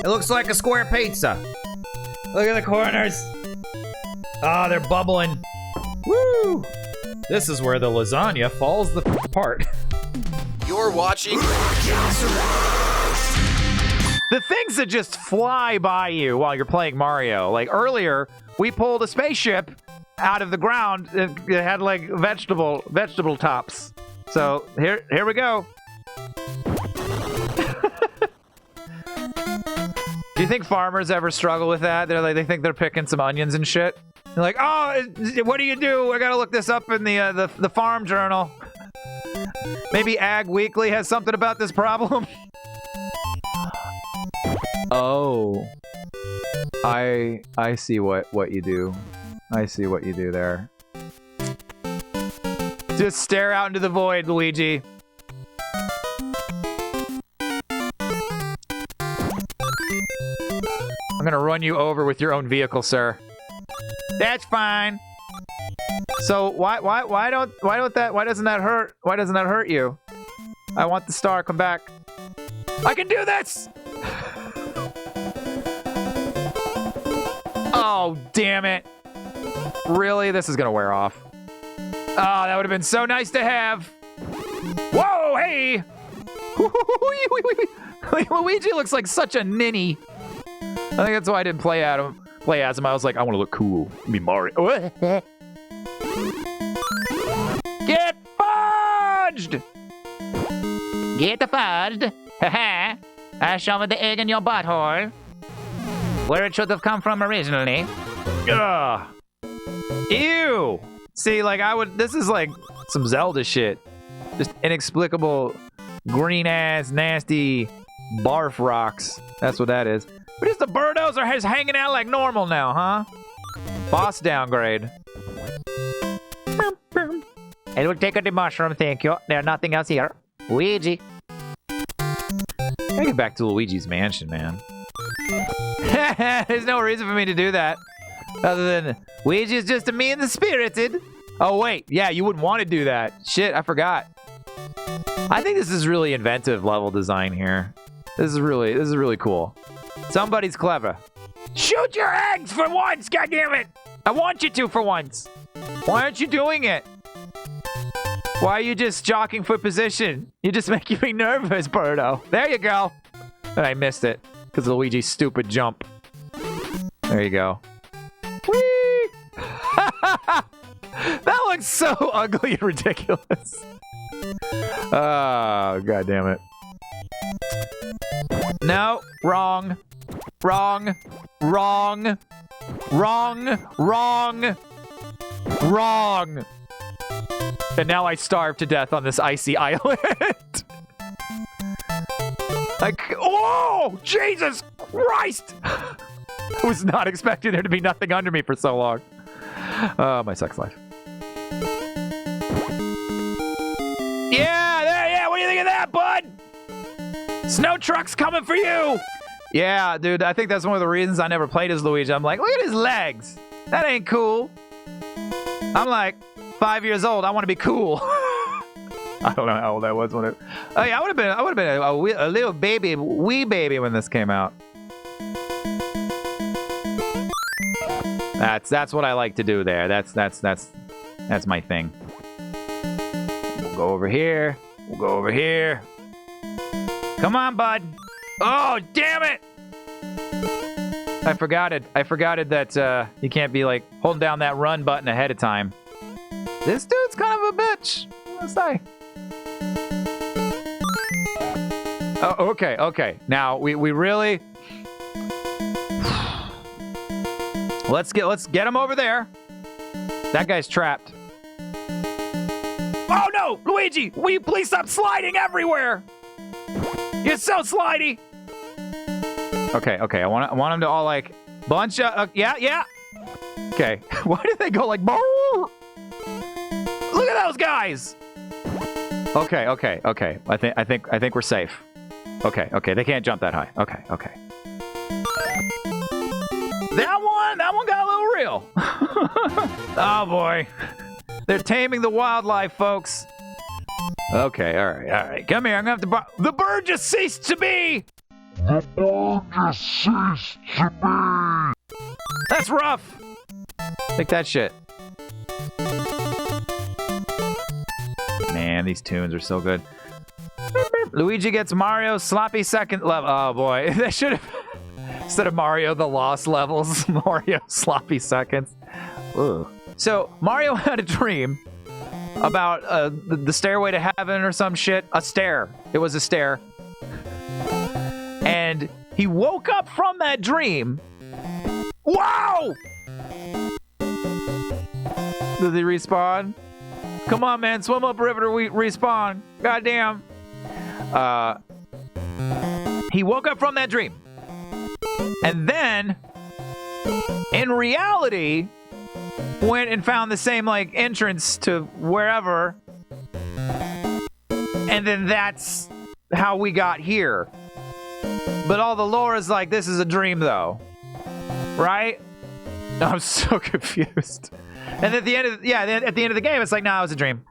looks like a square pizza. Look at the corners. Ah, they're bubbling. Woo! This is where the lasagna falls the apart. You're watching The things that just fly by you while you're playing Mario. Like earlier, we pulled a spaceship out of the ground. It had like vegetable tops. So here we go. Do you think farmers ever struggle with that? They think they're picking some onions and shit. They're like, oh, what do you do? I gotta look this up in the farm journal. Maybe Ag Weekly has something about this problem. Oh, I see what you do. I see what you do there. Just stare out into the void, Luigi. I'm gonna run you over with your own vehicle, sir. That's fine. So why doesn't that hurt? Why doesn't that hurt you? I want the star. Come back. I can do this. Oh, damn it. Really? This is gonna wear off. Oh, that would have been so nice to have. Whoa, hey! Luigi looks like such a ninny. I think that's why I didn't play as him. I was like, I want to look cool. Be Mario. Get fudged! Get the fudged. Haha. I shoved the egg in your butthole. Where it should have come from originally. Ugh. Ew. See, like, this is like some Zelda shit. Just inexplicable, green-ass, nasty barf rocks. That's what that is. But just the Birdos are just hanging out like normal now, huh? Boss downgrade. I will take the mushroom, thank you. There's nothing else here. Luigi. Gotta get back to Luigi's mansion, man. There's no reason for me to do that. Other than, Luigi is just a mean-spirited. Oh, wait. Yeah, you wouldn't want to do that. Shit, I forgot. I think this is really inventive level design here. This is really cool. Somebody's clever. Shoot your eggs for once, goddammit! I want you to for once. Why aren't you doing it? Why are you just jockeying for position? You just make me nervous, Birdo. There you go. And I missed it because of Luigi's stupid jump. There you go. Whee! That looks so ugly and ridiculous. Oh, god damn it. No, wrong. Wrong. Wrong. Wrong. Wrong. Wrong. And now I starve to death on this icy island. Like, oh, Jesus Christ. I was not expecting there to be nothing under me for so long. Oh, my sex life. Yeah, what do you think of that, bud? Snow truck's coming for you. Yeah, dude, I think that's one of the reasons I never played as Luigi. I'm like, look at his legs. That ain't cool. I'm like 5 years old. I want to be cool. I don't know how old I was when it. Oh yeah, I would have been a little baby, wee baby when this came out. That's what I like to do there. That's my thing. We'll go over here. We'll go over here. Come on, bud. Oh, damn it! I forgot that you can't be like holding down that run button ahead of time. This dude's kind of a bitch. Let's say. Oh, okay. Now we really let's get him over there. That guy's trapped. Oh no, Luigi! Will you please stop sliding everywhere? You're so slidey. Okay. I want him to all like bunch of yeah. Okay. Why did they go like? Look at those guys. Okay. I think we're safe. Okay. They can't jump that high. Okay. That one got a little real. Oh boy. They're taming the wildlife, folks. Okay, all right. Come here. I'm gonna have to. The bird just ceased to be. That's rough. Take that shit. Man, these tunes are so good. Luigi gets Mario's sloppy second level. Oh boy, they should have instead of Mario the lost levels, Mario sloppy seconds. Ugh. So Mario had a dream about the stairway to heaven or some shit. A stair. It was a stair. And he woke up from that dream. Wow! Does he respawn? Come on, man. Swim up river to respawn. Goddamn. He woke up from that dream. And then, in reality, went and found the same, like, entrance to wherever. And then that's how we got here. But all the lore is like, this is a dream, though. Right? I'm so confused. And at the end of at the end of the game, it's like, nah, it was a dream.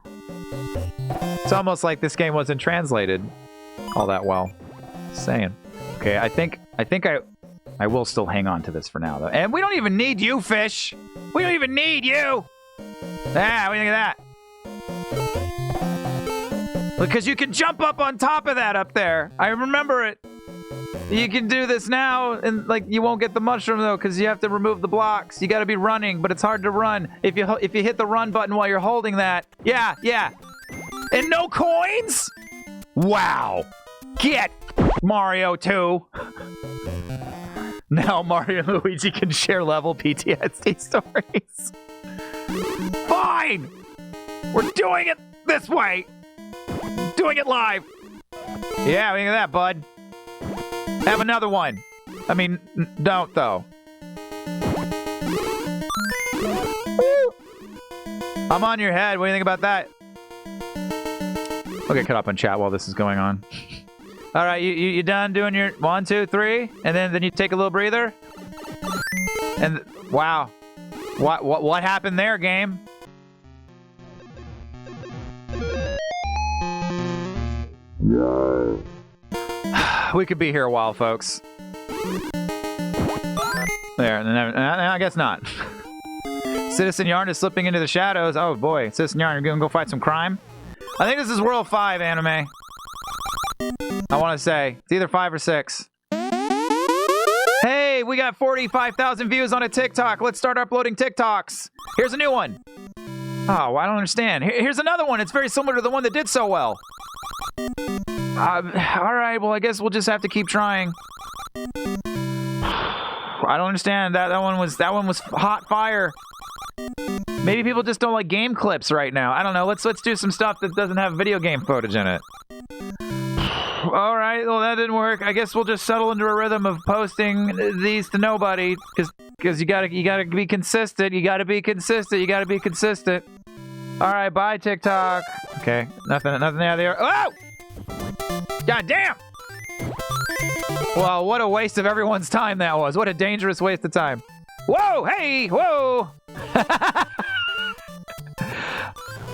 It's almost like this game wasn't translated all that well. Just saying. Okay, I think I will still hang on to this for now, though. And we don't even need you, fish. We don't even need you. Ah, what do you think of that? Because you can jump up on top of that up there. I remember it. You can do this now, and like you won't get the mushroom though, because you have to remove the blocks. You got to be running, but it's hard to run if you hit the run button while you're holding that. Yeah. And no coins. Wow. Get Mario 2. Now Mario and Luigi can share level PTSD stories. Fine. We're doing it this way. Doing it live. Yeah, look at that, bud. Have another one. I mean, don't, though. Woo. I'm on your head. What do you think about that? I'll get caught up on chat while this is going on. All right, you done doing your 1, 2, 3? And then you take a little breather? And, wow. What happened there, game? We could be here a while, folks. There, and I guess not. Citizen Yarn is slipping into the shadows. Oh boy, Citizen Yarn, you're gonna go fight some crime? I think this is World 5 anime. I want to say it's either 5 or 6. Hey, we got 45,000 views on a TikTok. Let's start uploading TikToks. Here's a new one. Oh, I don't understand. Here's another one. It's very similar to the one that did so well. All right, well, I guess we'll just have to keep trying. I don't understand. That one was hot fire. Maybe people just don't like game clips right now. I don't know. Let's do some stuff that doesn't have video game footage in it. All right, well, that didn't work. I guess we'll just settle into a rhythm of posting these to nobody, because you gotta be consistent. You gotta be consistent. All right, bye TikTok. Okay, nothing out of there. Oh! God damn! Well, what a waste of everyone's time that was. What a dangerous waste of time. Whoa! Hey! Whoa!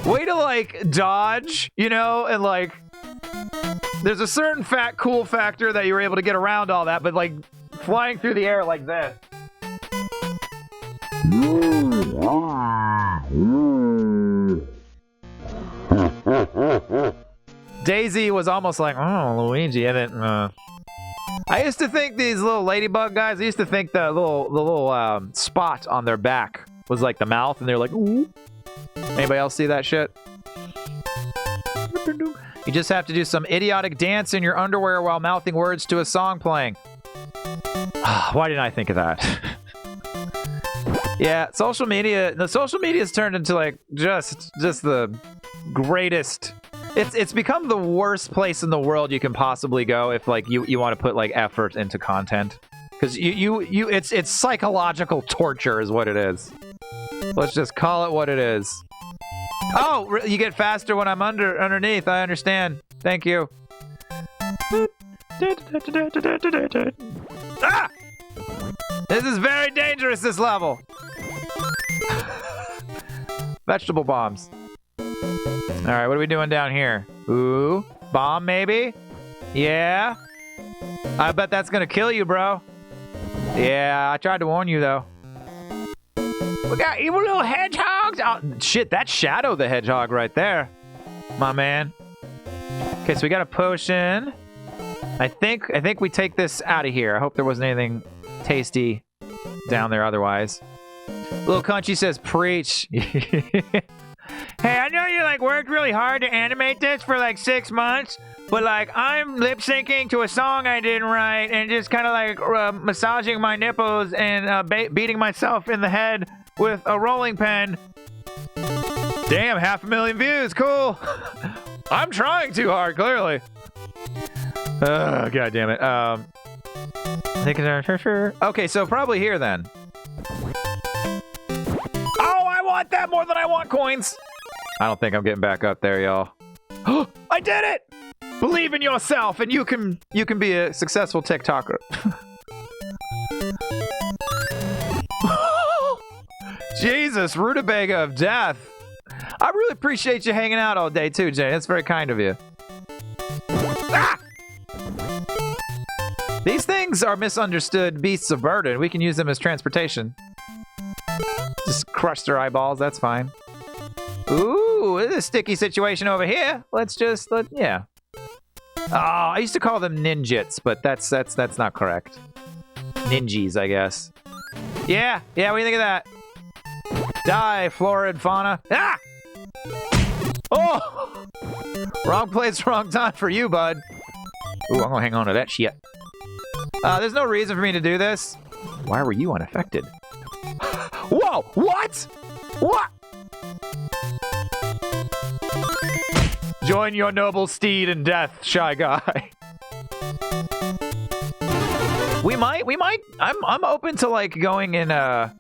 Way to, like, dodge, you know, and, like, there's a certain cool factor that you were able to get around all that, but, like, flying through the air like this. Daisy was almost like, oh, Luigi, and then, I used to think these little ladybug guys, I used to think the little spot on their back was like the mouth, and they're like, ooh. Anybody else see that shit? You just have to do some idiotic dance in your underwear while mouthing words to a song playing. Why didn't I think of that? Yeah, social media. The social media's turned into like just the greatest. It's become the worst place in the world you can possibly go if like you want to put like effort into content, because it's psychological torture is what it is. Let's just call it what it is. Oh, you get faster when I'm underneath. I understand. Thank you. Ah! This is very dangerous, this level. Vegetable bombs. All right, what are we doing down here? Ooh, bomb maybe? Yeah. I bet that's gonna kill you, bro. Yeah, I tried to warn you, though. We got evil little hedgehogs. Oh, shit, that's Shadow the Hedgehog right there. My man. Okay, so we got a potion. I think we take this out of here. I hope there wasn't anything tasty down there otherwise. Little Country says, preach. Hey, I know you like worked really hard to animate this for like 6 months, but like I'm lip syncing to a song I didn't write and just kind of like massaging my nipples and beating myself in the head with a rolling pin. Damn, 500,000 views, cool. I'm trying too hard, clearly. God damn it. Okay, so probably here then. Oh, I want that more than I want coins. I don't think I'm getting back up there, y'all. I did it! Believe in yourself, and you can be a successful TikToker. Jesus, rutabaga of death. I really appreciate you hanging out all day too, Jay. That's very kind of you. Ah! These things are misunderstood beasts of burden. We can use them as transportation. Just crush their eyeballs, that's fine. Ooh, this is a sticky situation over here. Yeah. Oh, I used to call them ninjits, but that's not correct. Ninjas, I guess. Yeah, what do you think of that? Die, flora and fauna. Ah! Oh! Wrong place, wrong time for you, bud. Ooh, I'm gonna hang on to that shit. There's no reason for me to do this. Why were you unaffected? Whoa! What? What? Join your noble steed in death, shy guy. We might. I'm open to like going and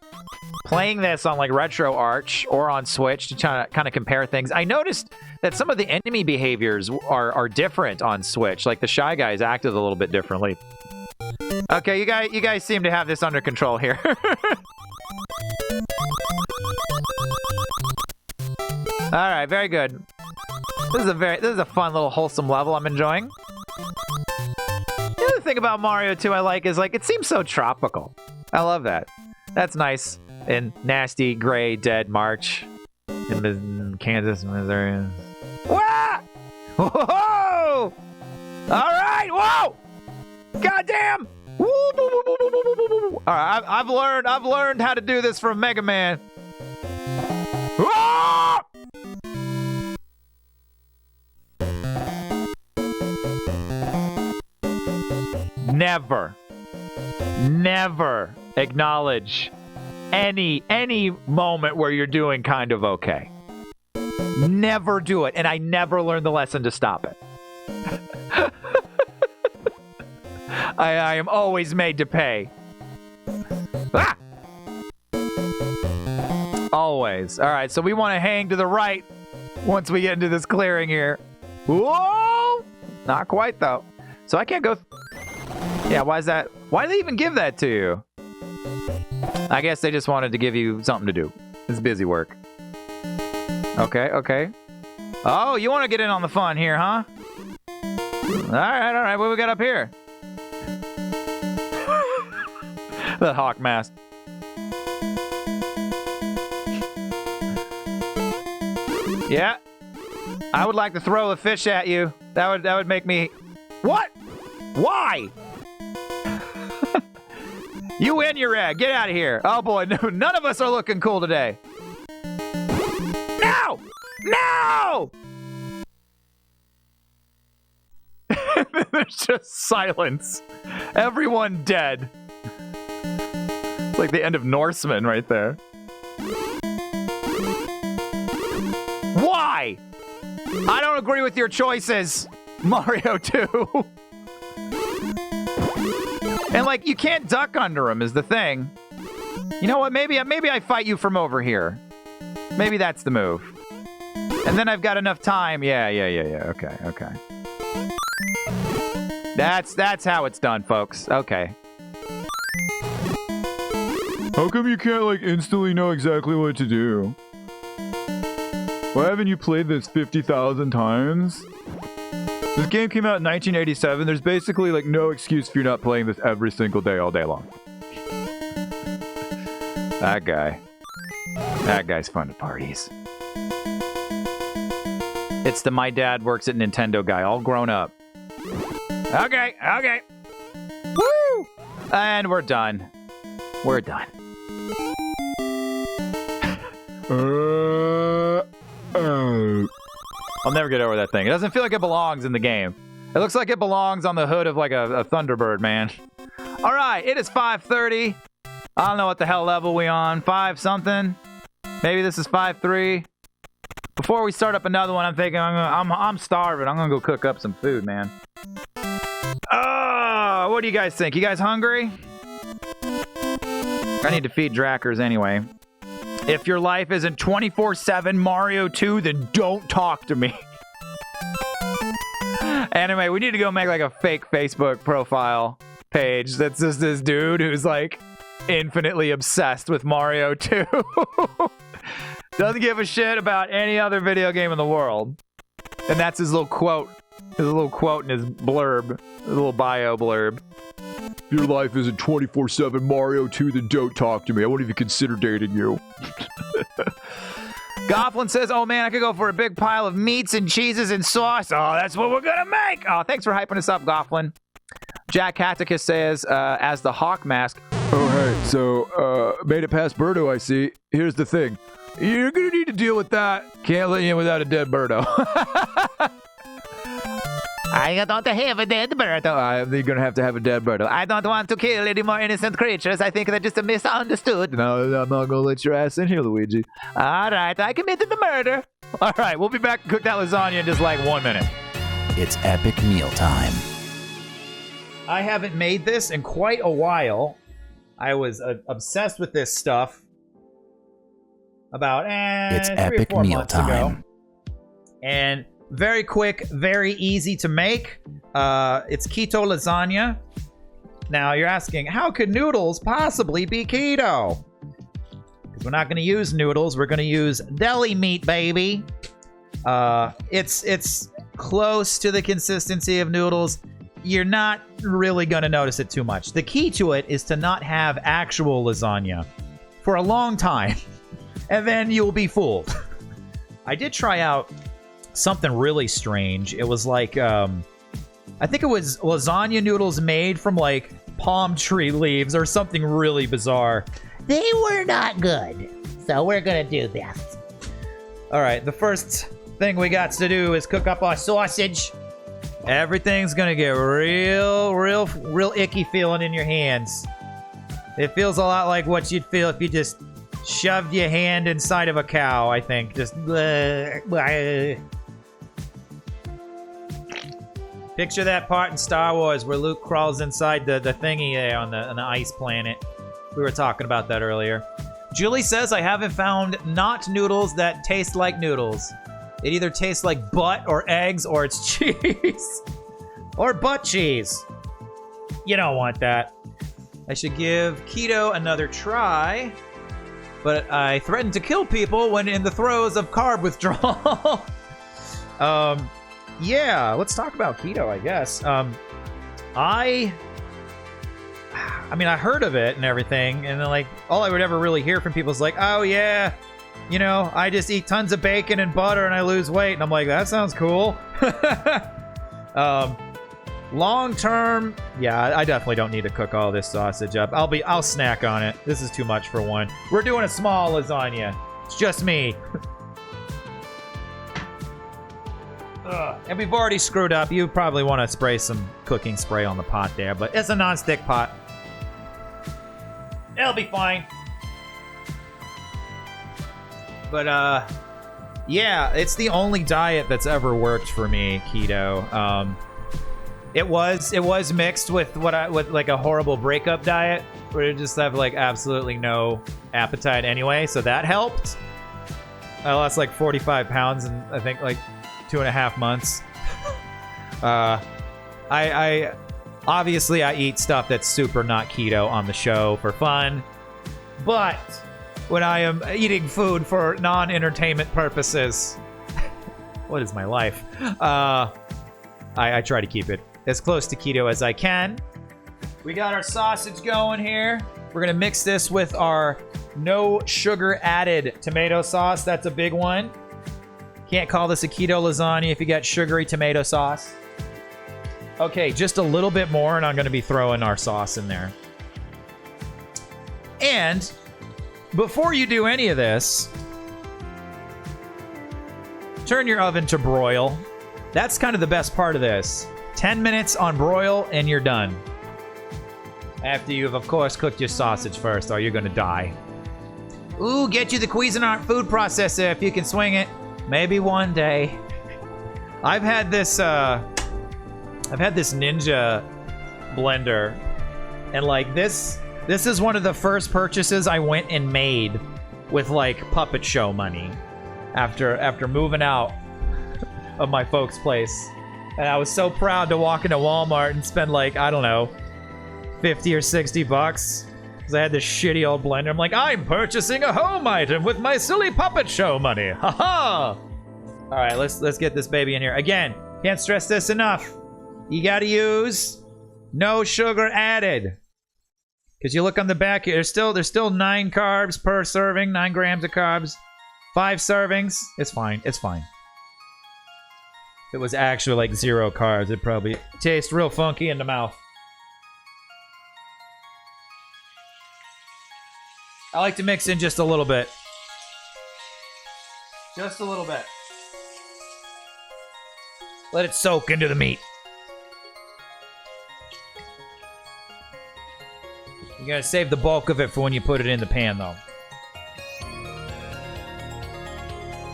playing this on like Retro Arch or on Switch to try to kind of compare things. I noticed that some of the enemy behaviors are different on Switch. Like the Shy Guys acted a little bit differently. Okay, you guys seem to have this under control here. All right, very good. This is a fun little wholesome level I'm enjoying. The other thing about Mario 2 I like is like it seems so tropical. I love that. That's nice. In nasty, gray, dead March in Kansas, Missouri. Whoa! Whoa! All right, whoa! Goddamn! Woo! All right, I've learned how to do this from Mega Man. Whoa! Never acknowledge any moment where you're doing kind of okay. Never do it, and I never learned the lesson to stop it. I am always made to pay. Ah! Always. All right, so we want to hang to the right once we get into this clearing here. Whoa! Not quite, though. So I can't go... Yeah, why is that? Why did they even give that to you? I guess they just wanted to give you something to do. It's busy work. Okay. Oh, you want to get in on the fun here, huh? All right. What we got up here? The hawk mask. Yeah. I would like to throw a fish at you. That would make me... What? Why? You win your egg. Get out of here. Oh boy, no, none of us are looking cool today. No! No! There's just silence. Everyone dead. It's like the end of Norseman right there. Why? I don't agree with your choices, Mario 2. And like, you can't duck under him is the thing. You know what? Maybe I fight you from over here. Maybe that's the move. And then I've got enough time. Yeah. Okay. That's how it's done, folks. Okay. How come you can't like instantly know exactly what to do? Why haven't you played this 50,000 times? This game came out in 1987. There's basically like no excuse for you not playing this every single day, all day long. That guy. That guy's fun at parties. It's the my dad works at Nintendo guy, all grown up. Okay, okay. Woo! And we're done. We're done. I'll never get over that thing. It doesn't feel like it belongs in the game. It looks like it belongs on the hood of like a Thunderbird, man. All right, it is 5:30. I don't know what the hell level we on. 5 something. Maybe this is 5-3. Before we start up another one, I'm thinking I'm starving. I'm gonna go cook up some food, man. Oh, what do you guys think? You guys hungry? I need to feed Drackers anyway. If your life isn't 24/7 Mario 2, then don't talk to me. Anyway, we need to go make like a fake Facebook profile page that's just this dude who's like infinitely obsessed with Mario 2. Doesn't give a shit about any other video game in the world. And that's his little quote. His little quote in his blurb. His little bio blurb. If your life isn't 24/7 Mario 2, then don't talk to me. I won't even consider dating you. Gofflin says, oh man, I could go for a big pile of meats and cheeses and sauce. Oh, that's what we're gonna make. Oh, thanks for hyping us up, Gofflin. Jack Catechus says, as the Hawk Mask. Oh, hey, so, made it past Birdo, I see. Here's the thing. You're gonna need to deal with that. Can't let you in without a dead Birdo. I don't have a dead Birdo. You're gonna have to have a dead Birdo. I don't want to kill any more innocent creatures. I think they're just misunderstood. No, I'm not gonna let your ass in here, Luigi. All right, I committed the murder. All right, we'll be back to cook that lasagna in just like 1 minute. It's epic meal time. I haven't made this in quite a while. I was obsessed with this stuff about it's 3 epic or 4 meal months time. ago. And very quick, very easy to make. It's keto lasagna. Now you're asking, how could noodles possibly be keto? Because we're not going to use noodles. We're going to use deli meat, baby. It's close to the consistency of noodles. You're not really going to notice it too much. The key to it is to not have actual lasagna for a long time, and then you'll be fooled. I did try out something really strange. It was like, I think it was lasagna noodles made from like palm tree leaves or something really bizarre. They were not good, so we're gonna do this. All right, the first thing we got to do is cook up our sausage. Everything's gonna get real icky feeling in your hands. It feels a lot like what you'd feel if you just shoved your hand inside of a cow, I think. Just picture that part in Star Wars where Luke crawls inside the thingy there on the ice planet. We were talking about that earlier. Julie says, I haven't found not noodles that taste like noodles. It either tastes like butt or eggs or it's cheese. Or butt cheese. You don't want that. I should give keto another try. But I threatened to kill people when in the throes of carb withdrawal. Yeah, let's talk about keto, I guess. I mean, I heard of it and everything, and then, like, all I would ever really hear from people is like, oh, yeah, you know, I just eat tons of bacon and butter and I lose weight. And I'm like, that sounds cool. Long term, yeah, I definitely don't need to cook all this sausage up. I'll snack on it. This is too much for one. We're doing a small lasagna. It's just me. And we've already screwed up. You probably want to spray some cooking spray on the pot there, but it's a non-stick pot. It'll be fine. But yeah, it's the only diet that's ever worked for me, keto. It was mixed with with like a horrible breakup diet where you just have like absolutely no appetite anyway, so that helped. I lost like 45 pounds in I think like 2.5 months. I obviously I eat stuff that's super not keto on the show for fun, but when I am eating food for non-entertainment purposes, what is my life? I try to keep it as close to keto as I can. We got our sausage going here. We're gonna mix this with our no sugar added tomato sauce. That's a big one. Can't call this a keto lasagna if you got sugary tomato sauce. Okay, just a little bit more, and I'm gonna be throwing our sauce in there. And before you do any of this, turn your oven to broil. That's kind of the best part of this. 10 minutes on broil, and you're done. After you've, of course, cooked your sausage first, or you're gonna die. Ooh, get you the Cuisinart food processor if you can swing it. Maybe one day. I've had this Ninja blender, and like this is one of the first purchases I went and made with like puppet show money after moving out of my folks' place. And I was so proud to walk into Walmart and spend like, I don't know, 50 or 60 bucks. Because I had this shitty old blender. I'm like, I'm purchasing a home item with my silly puppet show money. Haha! Alright, let's get this baby in here. Again, can't stress this enough. You gotta use no sugar added. Because you look on the back here, there's still 9 carbs per serving, 9 grams of carbs. 5 servings. It's fine. It's fine. If it was actually like 0 carbs, it'd probably taste real funky in the mouth. I like to mix in just a little bit. Just a little bit. Let it soak into the meat. You gotta save the bulk of it for when you put it in the pan, though.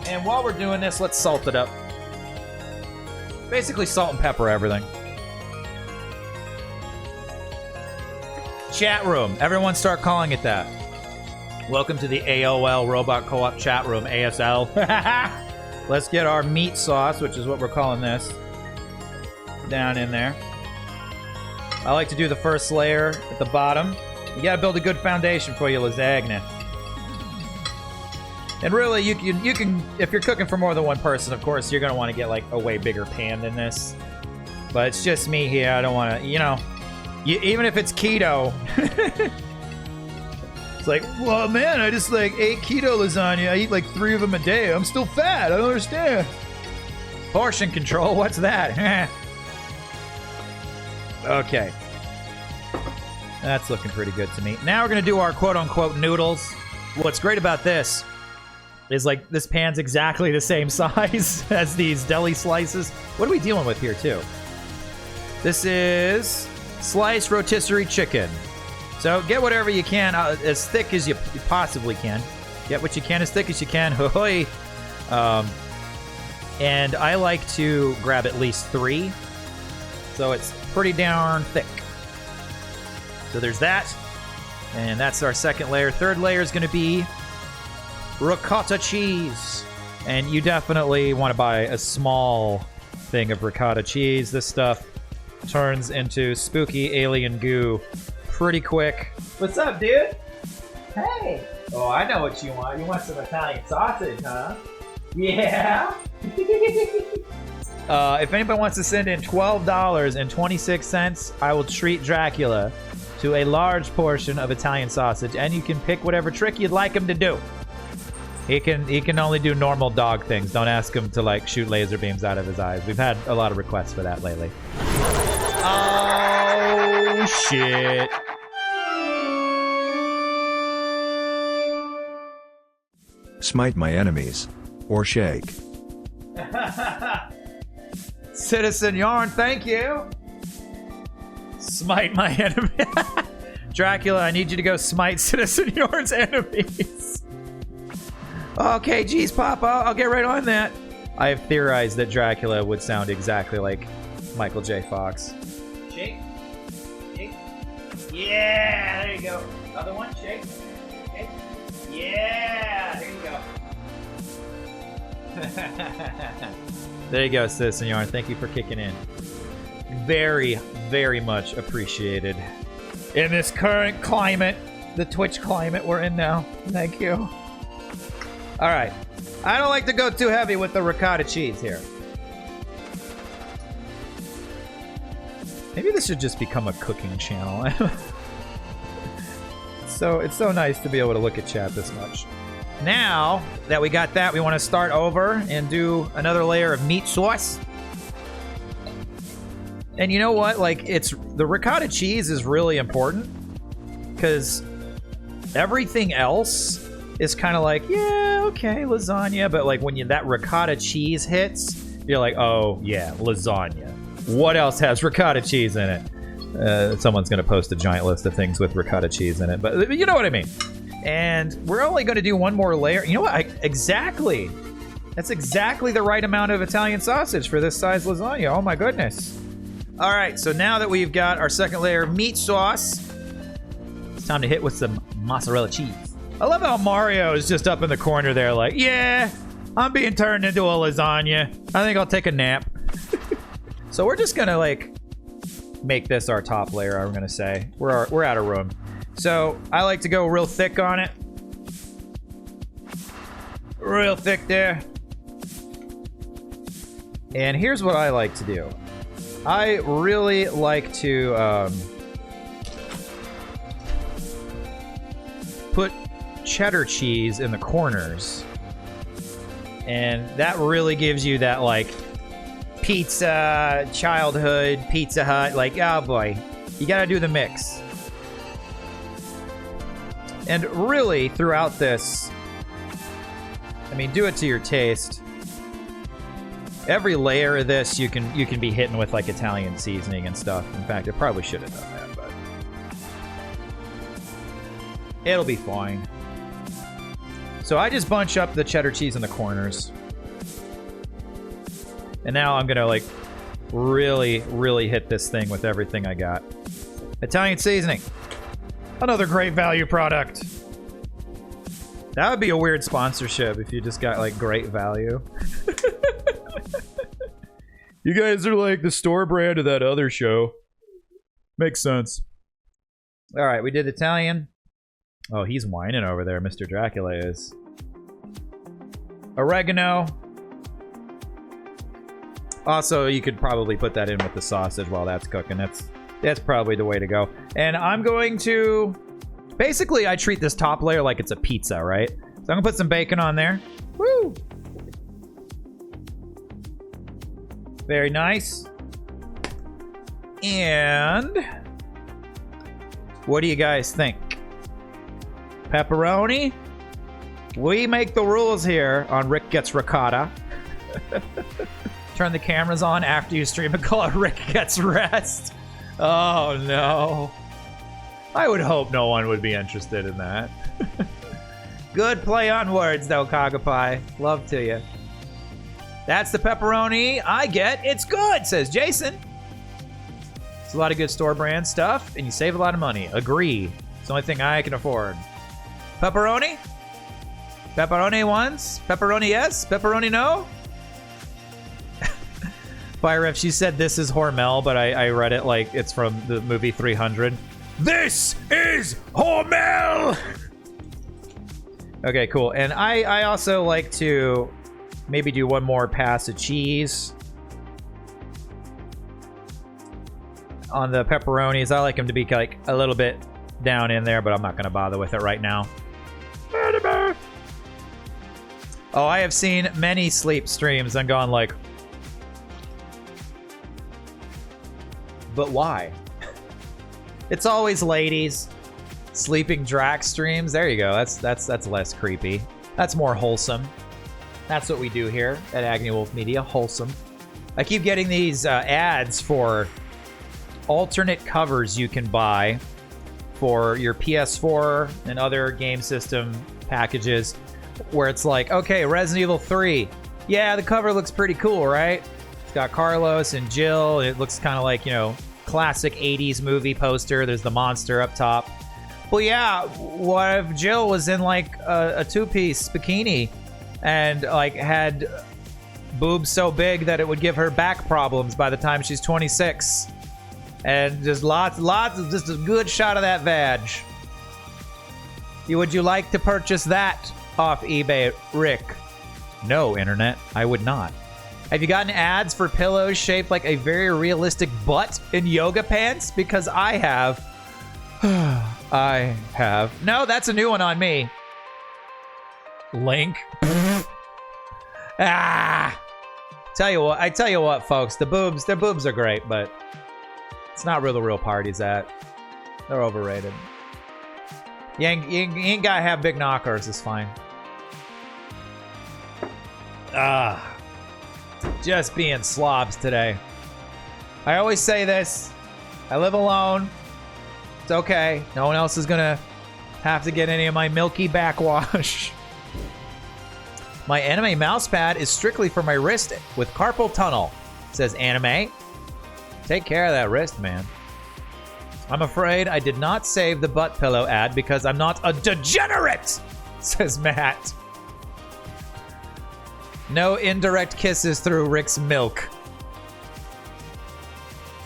And while we're doing this, let's salt it up. Basically salt and pepper everything. Chat room. Everyone start calling it that. Welcome to the AOL Robot Co-op chat room, ASL. Let's get our meat sauce, which is what we're calling this, down in there. I like to do the first layer at the bottom. You gotta build a good foundation for your lasagna. And really, you can, if you're cooking for more than one person, of course, you're gonna want to get like a way bigger pan than this. But it's just me here. I don't want to, you know, even if it's keto. It's like, well, man, I just like ate keto lasagna. I eat like 3 of them a day. I'm still fat. I don't understand. Portion control. What's that? Okay. That's looking pretty good to me. Now we're going to do our quote-unquote noodles. What's great about this is like this pan's exactly the same size as these deli slices. What are we dealing with here, too? This is sliced rotisserie chicken. So get whatever you can, as thick as you possibly can. Get what you can as thick as you can. Hoy! And I like to grab at least 3. So it's pretty darn thick. So there's that. And that's our second layer. Third layer is going to be ricotta cheese. And you definitely want to buy a small thing of ricotta cheese. This stuff turns into spooky alien goo pretty quick. What's up, dude? Hey. Oh, I know what you want. You want some Italian sausage, huh? Yeah. If anybody wants to send in $12.26, I will treat Dracula to a large portion of Italian sausage, and you can pick whatever trick you'd like him to do. He can only do normal dog things. Don't ask him to like shoot laser beams out of his eyes. We've had a lot of requests for that lately. Oh shit. Smite my enemies. Or shake. Citizen Yarn, thank you. Smite my enemy. Dracula, I need you to go smite Citizen Yarn's enemies. Okay, geez, Papa, I'll get right on that. I have theorized that Dracula would sound exactly like Michael J. Fox. Shake. Shake. Yeah, there you go. Other one, shake. Shake. Yeah, there you go. There you go, Citizen Yarn. Thank you for kicking in. Very, very much appreciated. In this current climate, the Twitch climate we're in now. Thank you. Alright. I don't like to go too heavy with the ricotta cheese here. Maybe this should just become a cooking channel. So it's so nice to be able to look at chat this much. Now that we got that, we want to start over and do another layer of meat sauce. And you know what? Like, the ricotta cheese is really important because everything else is kind of like, yeah, okay, lasagna. But like when that ricotta cheese hits, you're like, oh yeah, lasagna. What else has ricotta cheese in it? Someone's going to post a giant list of things with ricotta cheese in it, but you know what I mean. And we're only going to do one more layer. You know what? Exactly. That's exactly the right amount of Italian sausage for this size lasagna. Oh my goodness. All right, so now that we've got our second layer of meat sauce, it's time to hit with some mozzarella cheese. I love how Mario is just up in the corner there like, yeah, I'm being turned into a lasagna. I think I'll take a nap. So we're just going to like make this our top layer, I'm going to say. We're out of room. So I like to go real thick on it. Real thick there. And here's what I like to do. I really like to put cheddar cheese in the corners. And that really gives you that like pizza, childhood, Pizza Hut, like, oh boy, you gotta do the mix. And really, throughout this, I mean, do it to your taste. Every layer of this, you can be hitting with like Italian seasoning and stuff. In fact, I probably should have done that, but it'll be fine. So I just bunch up the cheddar cheese in the corners. And now I'm gonna like really, really hit this thing with everything I got. Italian seasoning. Another great value product. That would be a weird sponsorship if you just got like great value. You guys are like the store brand of that other show. Makes sense. All right, we did Italian. Oh, he's whining over there, Mr. Dracula is. Oregano. Also, you could probably put that in with the sausage while that's cooking. That's probably the way to go. And I'm going to... Basically, I treat this top layer like it's a pizza, right? So I'm going to put some bacon on there. Woo! Very nice. And... what do you guys think? Pepperoni? We make the rules here on Rikk Gets Ricotta. Turn the cameras on after you stream and call it Rikk Gets Rest. Oh no. I would hope no one would be interested in that. Good play on words though, Kagapie. Love to you. That's the pepperoni I get. It's good, says Jason. It's a lot of good store brand stuff, and you save a lot of money. Agree. It's the only thing I can afford. Pepperoni? Pepperoni once? Pepperoni yes? Pepperoni no? Fire Ref, she said this is Hormel, but I read it like it's from the movie 300. This is Hormel! Okay, cool. And I also like to maybe do one more pass of cheese on the pepperonis. I like them to be like a little bit down in there, but I'm not going to bother with it right now. Oh, I have seen many sleep streams and gone like, but why? It's always ladies sleeping Drac streams. There you go. That's less creepy. That's more wholesome. That's what we do here at Agony Wolf Media. Wholesome. I keep getting these ads for alternate covers you can buy for your PS4 and other game system packages, where it's like, okay, Resident Evil 3. Yeah, the cover looks pretty cool, right? It's got Carlos and Jill. It looks kind of like, you know, classic 80s movie poster. There's the monster up top. Well, yeah, what if Jill was in like a two-piece bikini and like had boobs so big that it would give her back problems by the time she's 26? And just lots of just a good shot of that vag. Would you like to purchase that off eBay, Rick? No, internet, I would not. Have you gotten ads for pillows shaped like a very realistic butt in yoga pants? Because I have. I have. No, that's a new one on me. Link. I tell you what, folks, their boobs are great, but it's not where the real party's at. They're overrated. You ain't gotta have big knockers, it's fine. Just being slobs today. I always say this. I live alone. It's okay. No one else is gonna have to get any of my milky backwash. My anime mousepad is strictly for my wrist with carpal tunnel, says Anime. Take care of that wrist, man. I'm afraid I did not save the butt pillow ad because I'm not a degenerate, says Matt. No indirect kisses through Rick's milk.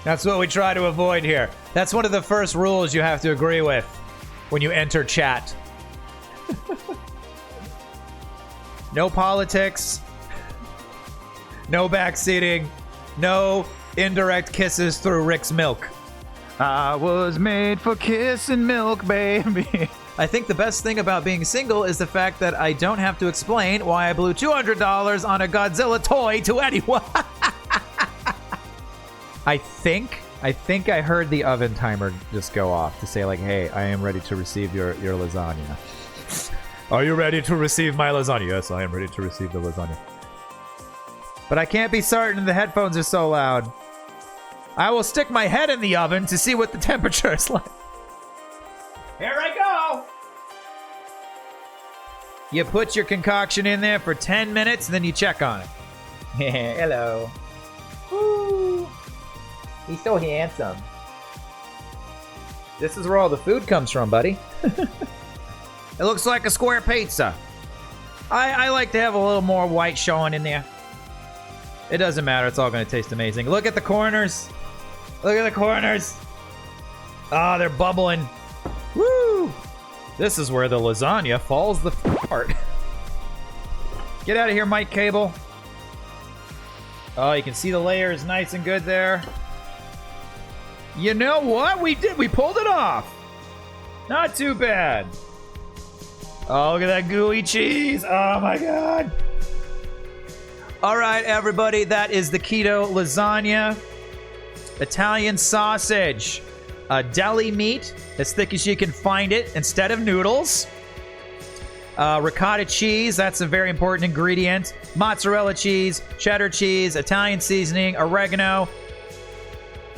That's what we try to avoid here. That's one of the first rules you have to agree with when you enter chat. No politics. No backseating. No indirect kisses through Rick's milk. I was made for kissing milk, baby. I think the best thing about being single is the fact that I don't have to explain why I blew $200 on a Godzilla toy to anyone. I think I heard the oven timer just go off to say like, hey, I am ready to receive your lasagna. Are you ready to receive my lasagna? Yes, I am ready to receive the lasagna. But I can't be certain, the headphones are so loud. I will stick my head in the oven to see what the temperature is like. Here I go! You put your concoction in there for 10 minutes and then you check on it. Hello. Woo. He's so handsome. This is where all the food comes from, buddy. It looks like a square pizza. I like to have a little more white showing in there. It doesn't matter. It's all going to taste amazing. Look at the corners. Look at the corners. Ah, they're bubbling. Woo! This is where the lasagna falls the apart. Get out of here, Mike Cable. Oh, you can see the layers nice and good there. You know what? We pulled it off. Not too bad. Oh, look at that gooey cheese. Oh, my God. All right, everybody. That is the keto lasagna. Italian sausage. Deli meat, as thick as you can find it, instead of noodles. Ricotta cheese, that's a very important ingredient. Mozzarella cheese, cheddar cheese, Italian seasoning, oregano.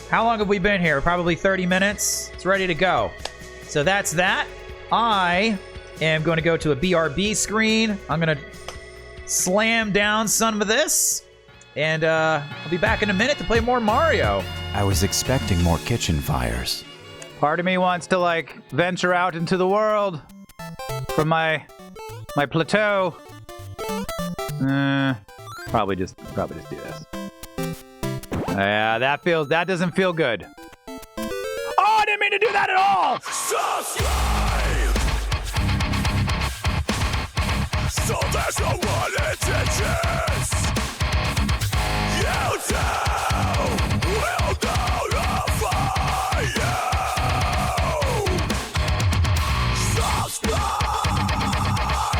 How long have we been here? Probably 30 minutes. It's ready to go. So that's that. I am going to go to a BRB screen. I'm going to slam down some of this. And I'll be back in a minute to play more Mario. I was expecting more kitchen fires. Part of me wants to like venture out into the world from my plateau. Probably just do this. Yeah, that doesn't feel good. Oh, I didn't mean to do that at all. So there's no one attention.